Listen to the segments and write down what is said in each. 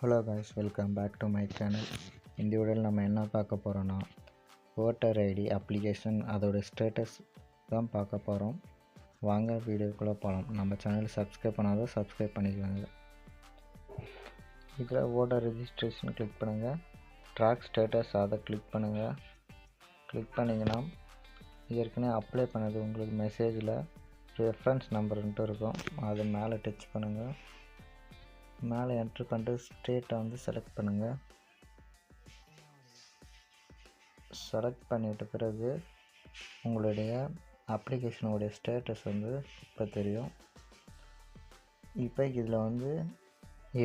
Hello guys, welcome back to my channel. இந்த வீடியோவில் நம்ம என்ன பார்க்க போகிறோன்னா, ஓட்டர் ஐடி அப்ளிகேஷன் அதோடய ஸ்டேட்டஸ் தான் பார்க்க போகிறோம். வாங்க வீடியோக்குள்ளே போகலாம். நம்ம சேனல் சப்ஸ்கிரைப் பண்ணாதான் சப்ஸ்கிரைப் பண்ணிக்கோங்க. இதில் ஓட்டர் ரெஜிஸ்ட்ரேஷன் கிளிக் பண்ணுங்கள். ட்ராக் ஸ்டேட்டஸ் அதை கிளிக் பண்ணுங்கள். கிளிக் பண்ணிங்கன்னா ஏற்கனவே அப்ளை பண்ணது உங்களுக்கு மெசேஜில் ரெஃபரன்ஸ் நம்பர்ன்ட்டு இருக்கும். அதை மேலே டச் பண்ணுங்கள். மேலே என்ட்ரு பண்ணிட்டு ஸ்டேட்டை செலக்ட் பண்ணுங்கள். செலக்ட் பண்ணிட்ட பிறகு உங்களுடைய அப்ளிகேஷனுடைய ஸ்டேட்டஸ் இப்போ தெரியும். இப்போ இதில்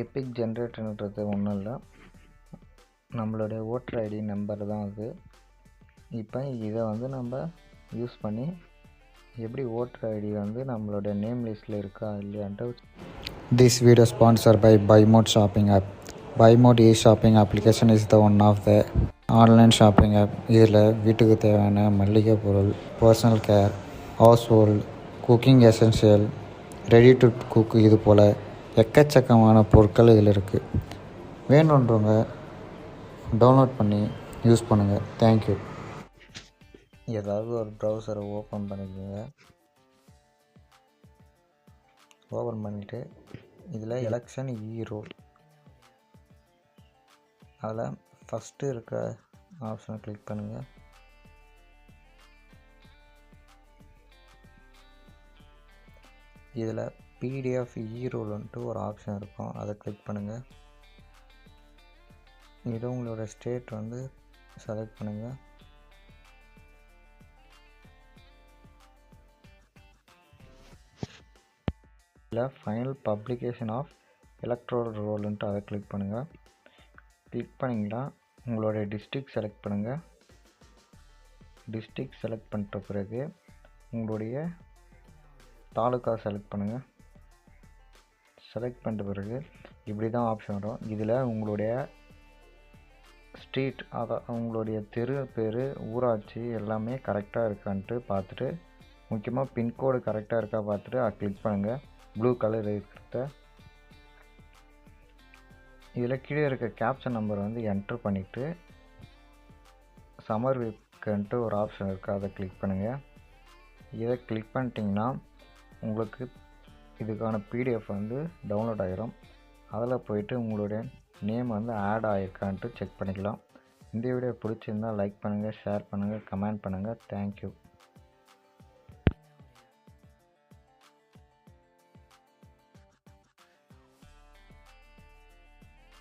எபிக் ஜென்ரேட்டர்ன்றது ஒன்றும் இல்லை, நம்மளுடைய ஓட்டர் ஐடி நம்பர் தான் அது. இப்போ இதை நம்ம யூஸ் பண்ணி எப்படி ஓட்டர் ஐடி நம்மளுடைய நேம் லிஸ்ட்டில் இருக்கா இல்லையான்ட்டு. This video sponsored by BuyMode shopping app. BuyMode e-shopping application is the one of the online shopping app. இதில் வீட்டுக்கு தேவையான மளிகை பொருள், personal care, house hold, cooking essential, ready to cook, இது போல் எக்கச்சக்கமான பொருட்கள் இதில் இருக்குது. வேணுன்றவங்க டவுன்லோட் பண்ணி யூஸ் பண்ணுங்கள். தேங்க்யூ. ஏதாவது ஒரு ப்ரௌசரை ஓப்பன் பண்ணிக்கோங்க. ஓப்பன் பண்ணிவிட்டு இதில் எலெக்ஷன் ரோல் அதில் ஃபஸ்ட்டு இருக்க ஆப்ஷனை கிளிக் பண்ணுங்கள். இதில் பிடிஎஃப் ரோல்ன்ட்டு ஒரு ஆப்ஷன் இருக்கும், அதை கிளிக் பண்ணுங்கள். இது உங்களோட ஸ்டேட் செலக்ட் பண்ணுங்கள். ஃபைனல் பப்ளிகேஷன் ஆஃப் எலக்ட்ரல் ரோல்ன்ட்டு அதை கிளிக் பண்ணுங்கள். கிளிக் பண்ணிங்கன்னா உங்களுடைய டிஸ்ட்ரிக்ட் செலக்ட் பண்ணுங்கள். டிஸ்ட்ரிக்ட் செலக்ட் பண்ணிட்ட பிறகு உங்களுடைய தாலுக்கா செலக்ட் பண்ணுங்கள். செலக்ட் பண்ணிட்ட பிறகு இப்படி தான் ஆப்ஷன் வரும். இதில் உங்களுடைய ஸ்ட்ரீட், உங்களுடைய தெரு பேர், ஊராட்சி எல்லாமே கரெக்டாக இருக்கான்ட்டு பார்த்துட்டு, முக்கியமாக பின்கோடு கரெக்டாக இருக்கா பார்த்துட்டு அதை கிளிக் பண்ணுங்கள். ப்ளூ கலர் இருக்கிறத இதில் கீழே இருக்க கேப்ஷன் நம்பர் என்ட்ரு பண்ணிவிட்டு சம்மர் வீக்குன்ட்டு ஒரு ஆப்ஷன் இருக்குது, அதை கிளிக் பண்ணுங்கள். இதை கிளிக் பண்ணிட்டிங்கன்னா உங்களுக்கு இதுக்கான பிடிஎஃப் டவுன்லோட் ஆகிரும். அதில் போய்ட்டு உங்களுடைய நேம் ஆட் ஆகிருக்கான்ட்டு செக் பண்ணிக்கலாம். இந்த வீடியோ பிடிச்சிருந்தால் லைக் பண்ணுங்கள், ஷேர் பண்ணுங்கள், கமெண்ட் பண்ணுங்கள். தேங்க்யூ.